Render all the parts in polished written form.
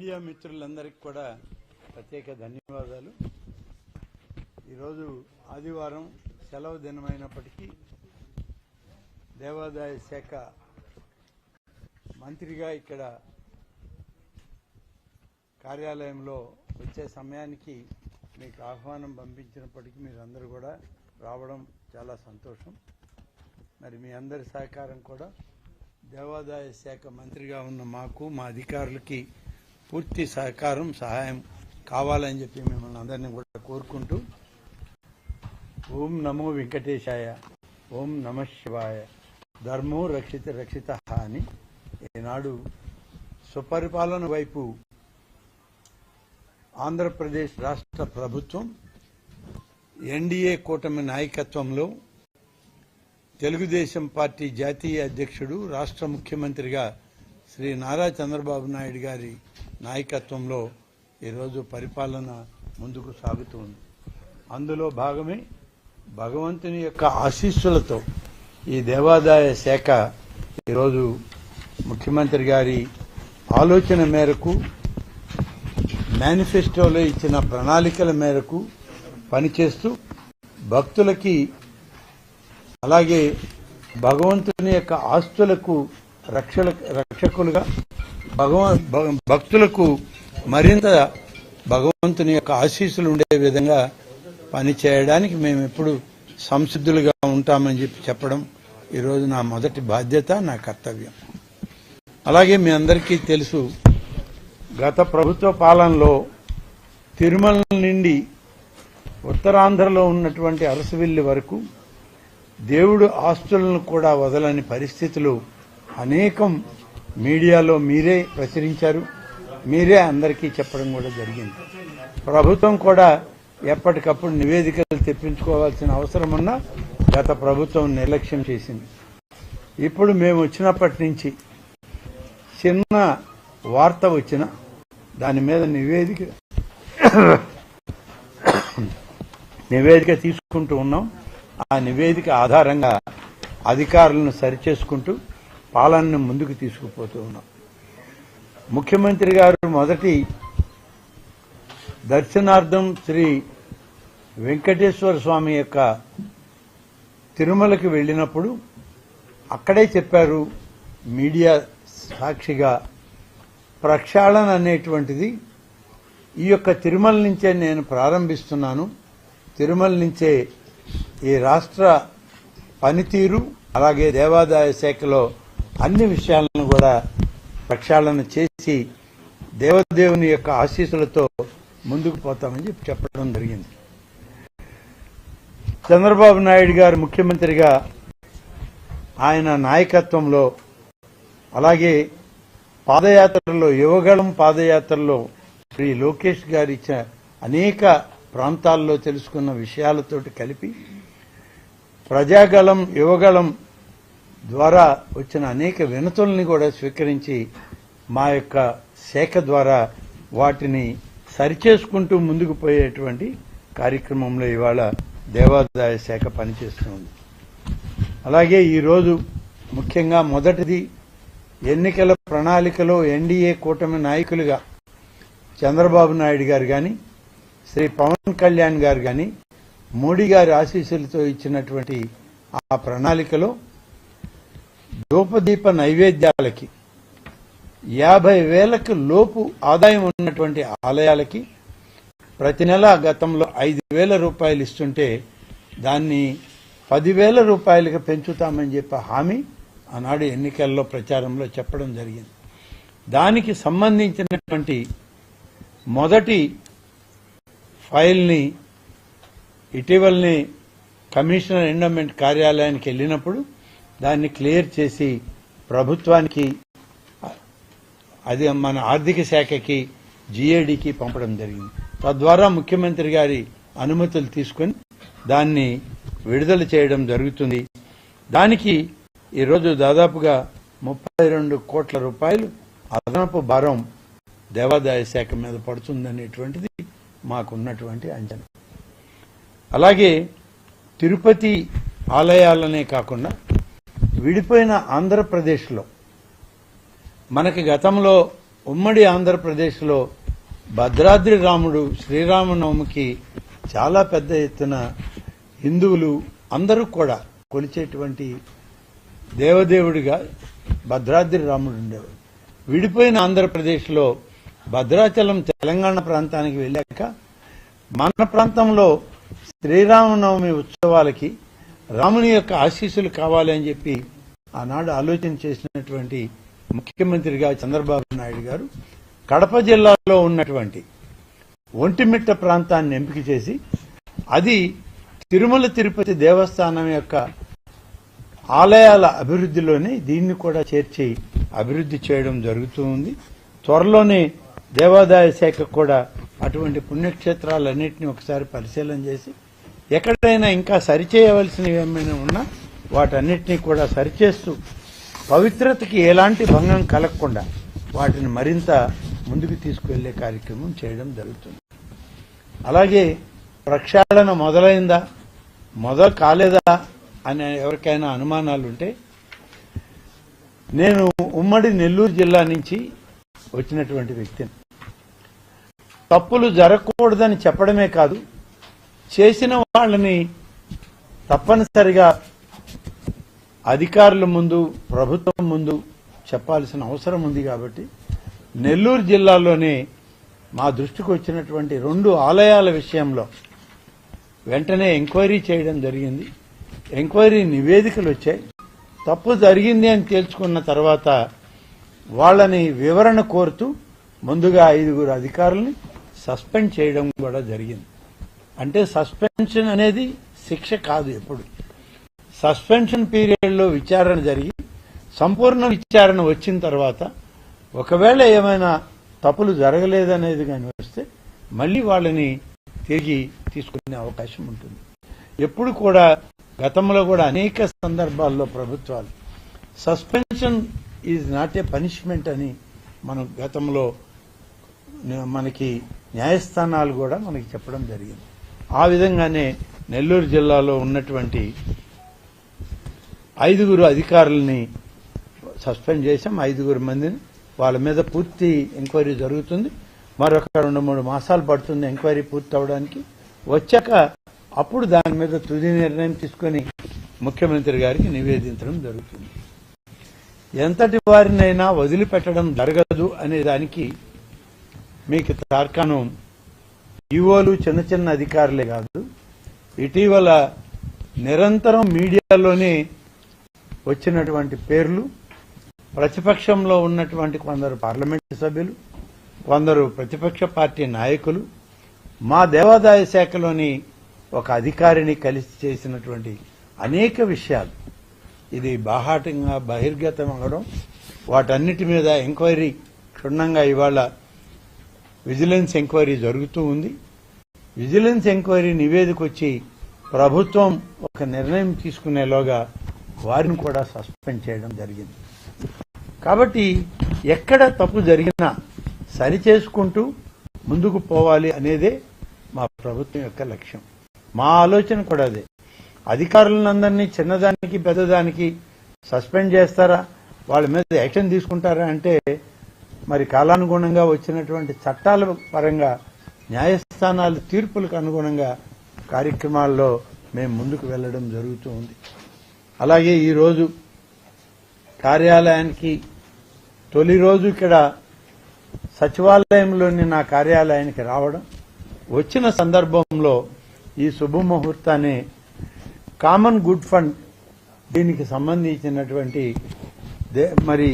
Media మిత్రులందరికీ కూడా ప్రత్యేక ధన్యవాదాలు. ఈరోజు ఆదివారం సెలవు దినమైనప్పటికీ దేవాదాయ శాఖ మంత్రిగా ఇక్కడ కార్యాలయంలో వచ్చే సమయానికి మీకు ఆహ్వానం పంపించినప్పటికీ మీరందరూ కూడా రావడం చాలా సంతోషం. మరి మీ అందరి సహకారం కూడా దేవాదాయ శాఖ మంత్రిగా ఉన్న మాకు మా అధికారులకి పూర్తి సహకారం సహాయం కావాలని చెప్పి మిమ్మల్ని అందరినీ కూడా కోరుకుంటూ ఓం నమో వెంకటేశాయ, ఓం నమ శివాయ, ధర్మో రక్షిత రక్షిత అని ఈనాడు సుపరిపాలన వైపు ఆంధ్రప్రదేశ్ రాష్ట్ర ప్రభుత్వం ఎన్డీఏ కూటమి నాయకత్వంలో తెలుగుదేశం పార్టీ జాతీయ అధ్యక్షుడు రాష్ట్ర ముఖ్యమంత్రిగా శ్రీ నారా చంద్రబాబు నాయుడు గారి నాయకత్వంలో ఈరోజు పరిపాలన ముందుకు సాగుతుంది. అందులో భాగమే భగవంతుని యొక్క ఆశీస్సులతో ఈ దేవాదాయ శాఖ ఈరోజు ముఖ్యమంత్రి గారి ఆలోచన మేరకు మేనిఫెస్టోలో ఇచ్చిన ప్రణాళికల మేరకు పనిచేస్తూ భక్తులకి అలాగే భగవంతుని యొక్క ఆస్తులకు రక్షకులుగా భక్తులకు మరింత భగవంతుని యొక్క ఆశీస్సులు ఉండే విధంగా పనిచేయడానికి మేము ఎప్పుడు సంసిద్ధులుగా ఉంటామని చెప్పడం ఈరోజు నా మొదటి బాధ్యత, నా కర్తవ్యం. అలాగే మీ అందరికీ తెలుసు, గత ప్రభుత్వ పాలనలో తిరుమల నుండి ఉత్తరాంధ్రలో ఉన్నటువంటి అరసవిల్లి వరకు దేవుడు ఆస్తులను కూడా వదలని పరిస్థితులు అనేకం మీడియాలో మీరే ప్రచురించారు, మీరే అందరికీ చెప్పడం కూడా జరిగింది. ప్రభుత్వం కూడా ఎప్పటికప్పుడు నివేదికలు తెప్పించుకోవాల్సిన అవసరం ఉన్నా గత ప్రభుత్వం నిర్లక్ష్యం చేసింది. ఇప్పుడు మేము వచ్చినప్పటి నుంచి చిన్న వార్త వచ్చిన దాని మీద నివేదిక తీసుకుంటూ ఉన్నాం. ఆ నివేదిక ఆధారంగా అధికారులను సరిచేసుకుంటూ పాలనను ముందుకు తీసుకుపోతూ ఉన్నాం. ముఖ్యమంత్రి గారు మొదటి దర్శనార్థం శ్రీ వెంకటేశ్వర స్వామి యొక్క తిరుమలకి వెళ్ళినప్పుడు అక్కడే చెప్పారు, మీడియా సాక్షిగా, ప్రక్షాళన అనేటువంటిది ఈ యొక్క తిరుమల నుంచే నేను ప్రారంభిస్తున్నాను. తిరుమల నుంచే ఈ రాష్ట్ర పనితీరు అలాగే దేవాదాయ శాఖలో అన్ని విషయాలను కూడా ప్రక్షాళన చేసి దేవదేవుని యొక్క ఆశీస్సులతో ముందుకు పోతామని చెప్పడం జరిగింది. చంద్రబాబు నాయుడు గారు ముఖ్యమంత్రిగా ఆయన నాయకత్వంలో అలాగే పాదయాత్రలో యువగళం పాదయాత్రలో శ్రీ లోకేష్ గారు ఇచ్చిన అనేక ప్రాంతాల్లో తెలుసుకున్న విషయాలతోటి కలిపి ప్రజాగళం యువగళం ద్వారా వచ్చిన అనేక వినతుల్ని కూడా స్వీకరించి మా యొక్క శాఖ ద్వారా వాటిని సరిచేసుకుంటూ ముందుకు పోయేటువంటి కార్యక్రమంలో ఇవాళ దేవాదాయ శాఖ పనిచేస్తుంది. అలాగే ఈరోజు ముఖ్యంగా మొదటిది ఎన్నికల ప్రణాళికలో ఎన్డీఏ కూటమి నాయకులుగా చంద్రబాబు నాయుడు గారు కానీ శ్రీ పవన్ కళ్యాణ్ గారు కానీ మోడీ గారి ఆశీస్సులతో ఇచ్చినటువంటి ఆ ప్రణాళికలో ధూపదీప నైవేద్యాలకి 50,000కు లోపు ఆదాయం ఉన్నటువంటి ఆలయాలకి ప్రతి నెల గతంలో 5,000 రూపాయలు ఇస్తుంటే దాన్ని 10,000 రూపాయలకు పెంచుతామని చెప్పి హామీ ఆనాడు ఎన్నికల్లో ప్రచారంలో చెప్పడం జరిగింది. దానికి సంబంధించినటువంటి మొదటి ఫైల్ని ఇటీవలనే కమిషనర్ ఎండోమెంట్ కార్యాలయానికి వెళ్ళినప్పుడు దాన్ని క్లియర్ చేసి ప్రభుత్వానికి, అది మన ఆర్థిక శాఖకి, జీఏడీకి పంపడం జరిగింది. తద్వారా ముఖ్యమంత్రి గారి అనుమతులు తీసుకుని దాన్ని విడుదల చేయడం జరుగుతుంది. దానికి ఈరోజు దాదాపుగా 32 కోట్ల రూపాయలు అదనపు భారం దేవాదాయ శాఖ మీద పడుతుందనేటువంటిది మాకున్నటువంటి అంచనా. అలాగే తిరుపతి ఆలయాలనే కాకుండా విడిపోయిన ఆంధ్రప్రదేశ్లో మనకి గతంలో ఉమ్మడి ఆంధ్రప్రదేశ్లో భద్రాద్రి రాముడు శ్రీరామనవమికి చాలా పెద్ద ఎత్తున హిందువులు అందరూ కూడా కొలిచేటువంటి దేవదేవుడిగా భద్రాద్రి రాముడు ఉండేవాడు. విడిపోయిన ఆంధ్రప్రదేశ్లో భద్రాచలం తెలంగాణ ప్రాంతానికి వెళ్ళాక మన ప్రాంతంలో శ్రీరామనవమి ఉత్సవాలకి రాముని యొక్క ఆశీస్సులు కావాలి అని చెప్పి ఆనాడు ఆలోచన చేసినటువంటి ముఖ్యమంత్రిగా చంద్రబాబు నాయుడు గారు కడప జిల్లాలో ఉన్నటువంటి ఒంటిమిట్ట ప్రాంతాన్ని ఎంపిక చేసి అది తిరుమల తిరుపతి దేవస్థానం యొక్క ఆలయాల అభివృద్ధిలోనే దీన్ని కూడా చేర్చి అభివృద్ధి చేయడం జరుగుతూ ఉంది. త్వరలోనే దేవాదాయ శాఖ కూడా అటువంటి పుణ్యక్షేత్రాలన్నింటినీ ఒకసారి పరిశీలన చేసి ఎక్కడైనా ఇంకా సరిచేయవలసినవి ఏమైనా ఉన్నా వాటన్నిటినీ కూడా సరిచేస్తూ పవిత్రతకి ఎలాంటి భంగం కలగకుండా వాటిని మరింత ముందుకు తీసుకువెళ్లే కార్యక్రమం చేయడం జరుగుతుంది. అలాగే ప్రక్షాళన మొదలైందా మొదలు కాలేదా అనే ఎవరికైనా అనుమానాలుంటే నేను ఉమ్మడి నెల్లూరు జిల్లా నుంచి వచ్చినటువంటి వ్యక్తిని. తప్పులు జరగకూడదని చెప్పడమే కాదు, చేసిన వాళ్ళని తప్పనిసరిగా అధికారుల ముందు ప్రభుత్వం ముందు చెప్పాల్సిన అవసరం ఉంది. కాబట్టి నెల్లూరు జిల్లాలోనే మా దృష్టికి వచ్చినటువంటి 2 ఆలయాల విషయంలో వెంటనే ఎంక్వైరీ చేయడం జరిగింది. ఎంక్వైరీ నివేదికలు వచ్చాయి. తప్పు జరిగింది అని తేల్చుకున్న తర్వాత వాళ్ళని వివరణ కోరుతూ ముందుగా 5 అధికారుల్ని సస్పెండ్ చేయడం కూడా జరిగింది. అంటే సస్పెన్షన్ అనేది శిక్ష కాదు. ఎప్పుడు సస్పెన్షన్ పీరియడ్లో విచారణ జరిగి సంపూర్ణ విచారణ వచ్చిన తర్వాత ఒకవేళ ఏమైనా తప్పులు జరగలేదనేది కానీ వస్తే మళ్లీ వాళ్ళని తిరిగి తీసుకునే అవకాశం ఉంటుంది. ఎప్పుడు కూడా గతంలో కూడా అనేక సందర్భాల్లో ప్రభుత్వాలు suspension is not a punishment అని మనం గతంలో మనకి న్యాయస్థానాలు కూడా మనకి చెప్పడం జరిగింది. ఆ విధంగానే నెల్లూరు జిల్లాలో ఉన్నటువంటి 5 అధికారులని సస్పెండ్ చేశాం. 5 మందిని వాళ్ళ మీద పూర్తి ఎంక్వైరీ జరుగుతుంది. మరొక 2-3 మాసాలు పడుతుంది ఎంక్వైరీ పూర్తి అవడానికి. వచ్చాక అప్పుడు దాని మీద తుది నిర్ణయం తీసుకుని ముఖ్యమంత్రి గారికి నివేదించడం జరుగుతుంది. ఎంతటి వారినైనా వదిలిపెట్టడం జరగదు అనే దానికి మీకు తార్కాణం ఈవోలు చిన్న చిన్న అధికారులే కాదు, ఇటీవల నిరంతరం మీడియాలోనే వచ్చినటువంటి పేర్లు, ప్రతిపక్షంలో ఉన్నటువంటి కొందరు పార్లమెంటు సభ్యులు, కొందరు ప్రతిపక్ష పార్టీ నాయకులు, మా దేవాదాయ శాఖలోని ఒక అధికారిని కలిసి చేసినటువంటి అనేక విషయాలు ఇది బాహాటంగా బహిర్గతం అవ్వడం, వాటన్నిటి మీద ఎంక్వైరీ క్షుణ్ణంగా ఇవాళ విజిలెన్స్ ఎంక్వైరీ జరుగుతూ ఉంది. విజిలెన్స్ ఎంక్వైరీ నివేదిక వచ్చి ప్రభుత్వం ఒక నిర్ణయం తీసుకునేలోగా వారిని కూడా సస్పెండ్ చేయడం జరిగింది. కాబట్టి ఎక్కడ తప్పు జరిగినా సరిచేసుకుంటూ ముందుకు పోవాలి అనేదే మా ప్రభుత్వం యొక్క లక్ష్యం. మా ఆలోచన కూడా అదే. అధికారులందరినీ చిన్నదానికి పెద్దదానికి సస్పెండ్ చేస్తారా, వాళ్ళ మీద యాక్షన్ తీసుకుంటారా అంటే మరి కాలానుగుణంగా వచ్చినటువంటి చట్టాల పరంగా న్యాయస్థానాల తీర్పులకు అనుగుణంగా కార్యక్రమాల్లో మేము ముందుకు వెళ్లడం జరుగుతూ ఉంది. అలాగే ఈరోజు కార్యాలయానికి తొలి రోజు ఇక్కడ సచివాలయంలోని నా కార్యాలయానికి రావడం, వచ్చిన సందర్భంలో ఈ శుభముహూర్తాన్ని కామన్ గుడ్ ఫండ్ దీనికి సంబంధించినటువంటి మరి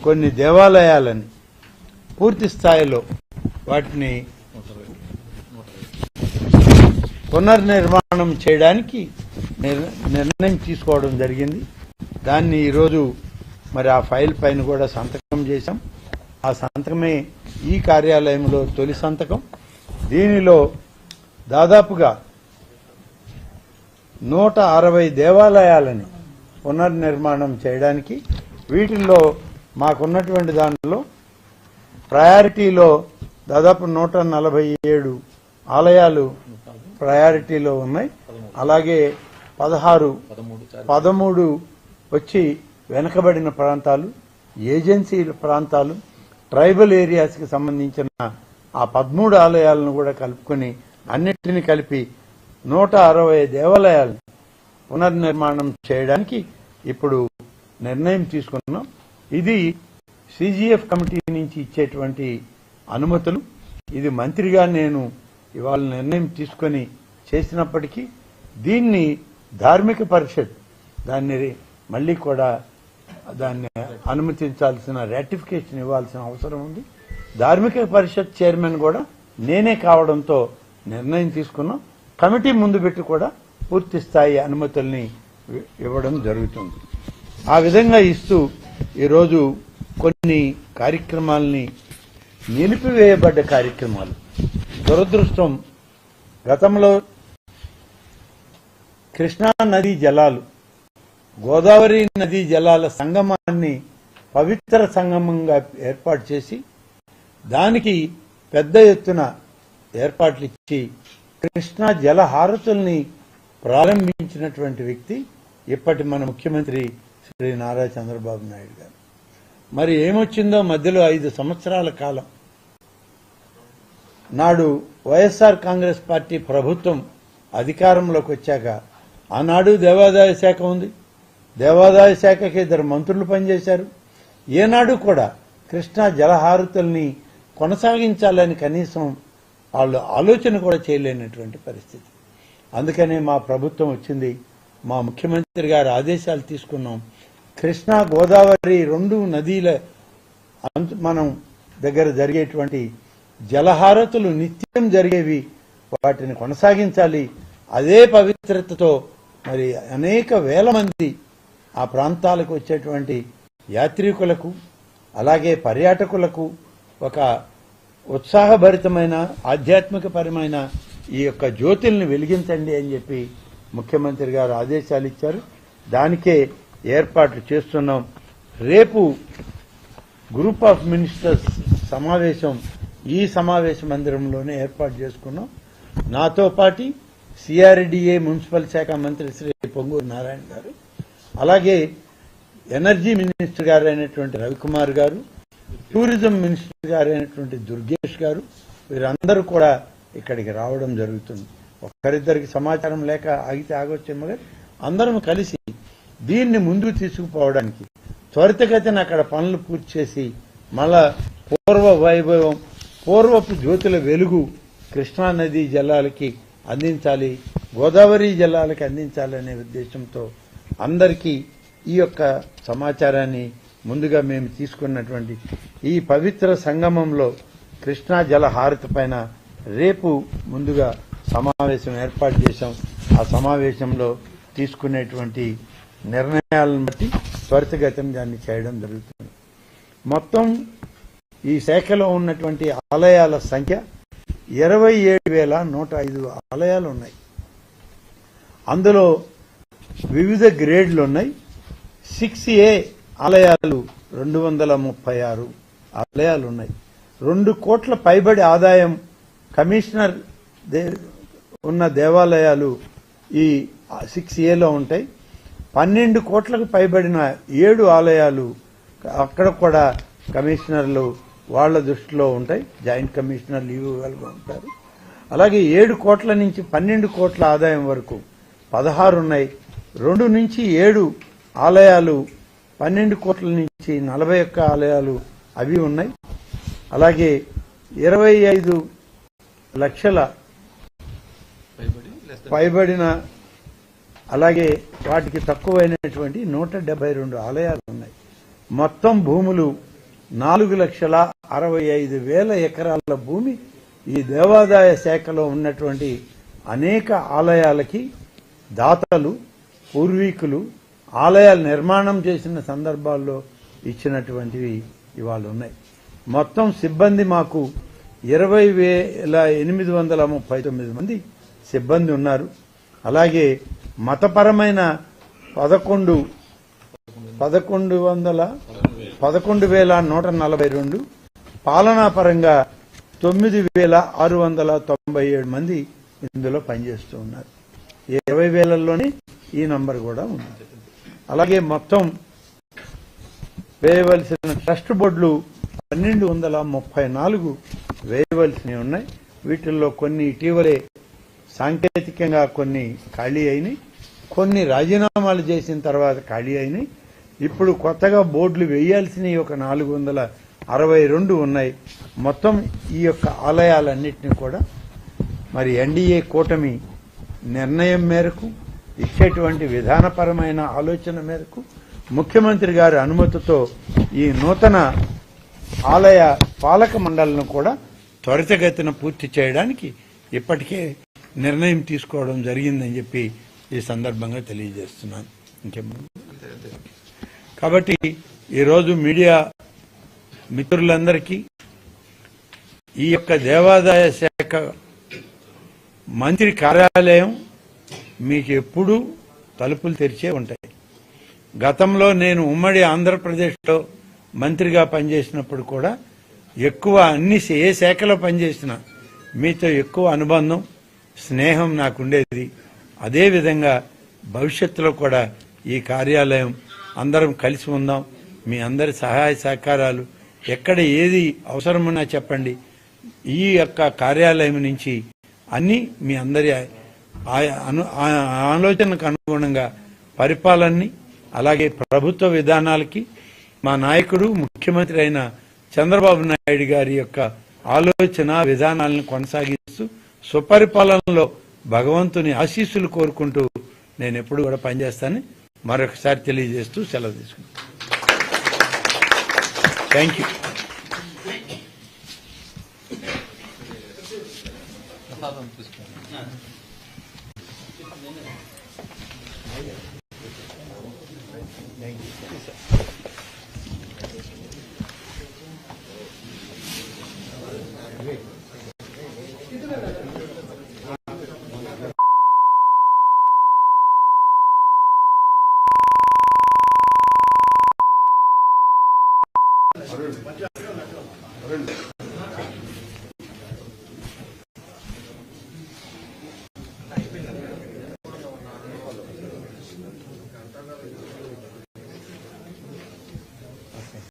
కొన్ని దేవాలయాలని పూర్తి స్థాయిలో వాటిని పునర్నిర్మాణం చేయడానికి నిర్ణయం తీసుకోవడం జరిగింది. దాన్ని ఈరోజు మరి ఆ ఫైల్ పైన కూడా సంతకం చేశాం. ఆ సంతకమే ఈ కార్యాలయంలో తొలి సంతకం. దీనిలో దాదాపుగా 160 దేవాలయాలని పునర్నిర్మాణం చేయడానికి, వీటిల్లో మాకున్నటువంటి దాంట్లో ప్రయారిటీలో దాదాపు 147 ఆలయాలు ప్రయారిటీలో ఉన్నాయి. అలాగే 13 వచ్చి వెనుకబడిన ప్రాంతాలు, ఏజెన్సీల ప్రాంతాలు, ట్రైబల్ ఏరియాస్కి సంబంధించిన ఆ 13 ఆలయాలను కూడా కలుపుకొని అన్నిటిని కలిపి 160 దేవాలయాలను పునర్నిర్మాణం చేయడానికి ఇప్పుడు నిర్ణయం తీసుకున్నాం. ఇది సిజిఎఫ్ కమిటీ నుంచి ఇచ్చేటువంటి అనుమతులు. ఇది మంత్రిగా నేను ఇవాళ నిర్ణయం తీసుకొని చేసినప్పటికీ దీన్ని ధార్మిక పరిషత్ దాన్ని మళ్ళీ కూడా దాన్ని అనుమతించాల్సిన రాటిఫికేషన్ ఇవ్వాల్సిన అవసరం ఉంది. ధార్మిక పరిషత్ చైర్మన్ కూడా నేనే కావడంతో నిర్ణయం తీసుకున్నాం. కమిటీ ముందు పెట్టి కూడా పూర్తి స్థాయి అనుమతుల్ని ఇవ్వడం జరుగుతుంది. ఆ విధంగా ఇస్తూ ఈరోజు కొన్ని కార్యక్రమాలని నిలిపివేయబడ్డ కార్యక్రమాలు దురదృష్టం. గతంలో కృష్ణా నదీ జలాలు గోదావరి నదీ జలాల సంగమాన్ని పవిత్ర సంగమంగా ఏర్పాటు చేసి దానికి పెద్ద ఎత్తున ఏర్పాట్లు ఇచ్చి కృష్ణా జలహారతుల్ని ప్రారంభించినటువంటి వ్యక్తి ఇప్పటి మన ముఖ్యమంత్రి శ్రీ నారా చంద్రబాబు నాయుడు గారు. మరి ఏమొచ్చిందో మధ్యలో 5 సంవత్సరాల కాలం నాడు వైఎస్ఆర్ కాంగ్రెస్ పార్టీ ప్రభుత్వం అధికారంలోకి వచ్చాక ఆనాడు దేవాదాయ శాఖ ఉంది. దేవాదాయ శాఖకి 2 మంత్రులు పనిచేశారు. ఏనాడు కూడా కృష్ణా జలహారతుల్ని కొనసాగించాలని కనీసం వాళ్ళు ఆలోచన కూడా చేయలేనటువంటి పరిస్థితి. అందుకనే మా ప్రభుత్వం వచ్చింది. మా ముఖ్యమంత్రి గారి ఆదేశాలు తీసుకున్నాం. కృష్ణా గోదావరి 2 నదీల మనం దగ్గర జరిగేటువంటి జలహారతులు నిత్యం జరిగేవి, వాటిని కొనసాగించాలి. అదే పవిత్రతతో మరి అనేక వేల మంది ఆ ప్రాంతాలకు వచ్చేటువంటి యాత్రికులకు అలాగే పర్యాటకులకు ఒక ఉత్సాహభరితమైన ఆధ్యాత్మికపరమైన ఈ యొక్క జ్యోతుల్ని వెలిగించండి అని చెప్పి ముఖ్యమంత్రి గారు ఆదేశాలు ఇచ్చారు. దానికే ఏర్పాట్లు చేస్తున్నాం. రేపు గ్రూప్ ఆఫ్ మినిస్టర్స్ సమావేశం ఈ సమావేశ మందిరంలోనే ఏర్పాటు చేసుకున్నాం. నాతో పాటు సిఆర్డీఏ మున్సిపల్ శాఖ మంత్రి శ్రీ పొంగూరు నారాయణ గారు, అలాగే ఎనర్జీ మినిస్టర్ గారు అయినటువంటి రవికుమార్ గారు, టూరిజం మినిస్టర్ గారు అయినటువంటి దుర్గేష్ గారు, వీరందరూ కూడా ఇక్కడికి రావడం జరుగుతుంది. ఒక్కరిద్దరికి సమాచారం లేక ఆగితే ఆగొచ్చేమో కానీ అందరం కలిసి దీన్ని ముందుకు తీసుకుపోవడానికి త్వరితగతిన అక్కడ పనులు పూర్తి చేసి మళ్ళా పూర్వ వైభవం పూర్వపు జ్యోతుల వెలుగు కృష్ణా నదీ జలాలకి అందించాలి, గోదావరి జలాలకి అందించాలనే ఉద్దేశంతో అందరికీ ఈ యొక్క సమాచారాన్ని ముందుగా మేము తీసుకున్నటువంటి ఈ పవిత్ర సంగమంలో కృష్ణా జల హారతి పైన రేపు ముందుగా సమావేశం ఏర్పాటు చేశాం. ఆ సమావేశంలో తీసుకునేటువంటి నిర్ణయాలను బట్టి త్వరితగతిన దాన్ని చేయడం జరుగుతుంది. మొత్తం ఈ శాఖలో ఉన్నటువంటి ఆలయాల సంఖ్య 27,105 ఆలయాలు ఉన్నాయి. అందులో వివిధ గ్రేడ్లు ఉన్నాయి. 6A ఆలయాలు 236 ఆలయాలు ఉన్నాయి. 2 కోట్ల పైబడి ఆదాయం కమిషనర్ ఉన్న దేవాలయాలు ఈ 6Aలో ఉంటాయి. 12 కోట్లకు పైబడిన 7 ఆలయాలు అక్కడ కూడా కమిషనర్లు వాళ్ల దృష్టిలో ఉంటాయి. జాయింట్ కమిషనర్లు ఇవ్వగలుగా ఉంటారు. అలాగే 7 కోట్ల నుంచి 12 కోట్ల ఆదాయం వరకు 16 ఉన్నాయి. 2 నుంచి 7 ఆలయాలు 12 కోట్ల నుంచి 41 ఆలయాలు అవి ఉన్నాయి. అలాగే 25 లక్షల పైబడిన అలాగే వాటికి తక్కువైనటువంటి 172 ఆలయాలు ఉన్నాయి. మొత్తం భూములు 4,65,000 ఎకరాల భూమి ఈ దేవాదాయ శాఖలో ఉన్నటువంటి అనేక ఆలయాలకి దాతలు పూర్వీకులు ఆలయాల నిర్మాణం చేసిన సందర్భాల్లో ఇచ్చినటువంటివి ఇవాళ ఉన్నాయి. మొత్తం సిబ్బంది మాకు 20,839 మంది సిబ్బంది ఉన్నారు. అలాగే మతపరమైన 11,142, పాలనాపరంగా 9,697 మంది ఇందులో పనిచేస్తూ ఉన్నారు. 20,000లోనే ఈ నంబర్ కూడా ఉంది. అలాగే మొత్తం వేయవలసిన ట్రస్ట్ బోర్డులు 1234 వేయవలసినవి ఉన్నాయి. వీటిల్లో కొన్ని ఇటీవలే సాంకేతికంగా కొన్ని ఖాళీ అయినాయి, కొన్ని రాజీనామాలు చేసిన తర్వాత ఖాళీ అయినాయి. ఇప్పుడు కొత్తగా బోర్డులు వేయాల్సినవి ఒక 462 ఉన్నాయి. మొత్తం ఈ యొక్క ఆలయాలన్నింటినీ కూడా మరి ఎన్డీఏ కూటమి నిర్ణయం మేరకు ఇచ్చేటువంటి విధానపరమైన ఆలోచన మేరకు ముఖ్యమంత్రి గారి అనుమతితో ఈ నూతన ఆలయ పాలక మండలిని కూడా త్వరితగతిన పూర్తి చేయడానికి ఇప్పటికే నిర్ణయం తీసుకోవడం జరిగిందని చెప్పి ఈ సందర్భంగా తెలియజేస్తున్నాను. కాబట్టి ఈరోజు మీడియా మిత్రులందరికీ ఈ యొక్క దేవాదాయ శాఖ మంత్రి కార్యాలయం మీకు ఎప్పుడూ తలుపులు తెరిచే ఉంటాయి. గతంలో నేను ఉమ్మడి ఆంధ్రప్రదేశ్లో మంత్రిగా పనిచేసినప్పుడు కూడా ఎక్కువ ఏ శాఖలో పనిచేసినా మీతో ఎక్కువ అనుబంధం, స్నేహం నాకుండేది. అదేవిధంగా భవిష్యత్తులో కూడా ఈ కార్యాలయం అందరం కలిసి ఉందాం. మీ అందరి సహాయ సహకారాలు ఎక్కడ ఏది అవసరమన్నా చెప్పండి. ఈ యొక్క కార్యాలయం నుంచి అన్ని మీ అందరి ఆలోచనకు అనుగుణంగా పరిపాలనని, అలాగే ప్రభుత్వ విధానాలకి మా నాయకుడు ముఖ్యమంత్రి అయిన చంద్రబాబు నాయుడు గారి యొక్క ఆలోచన విధానాలను కొనసాగిస్తూ సుపరిపాలనలో భగవంతుని ఆశీస్సులు కోరుకుంటూ నేను ఎప్పుడు కూడా పనిచేస్తానని మరొకసారి తెలియజేస్తూ సెలవు తీసుకుంటాను. Thank you. అరుణ్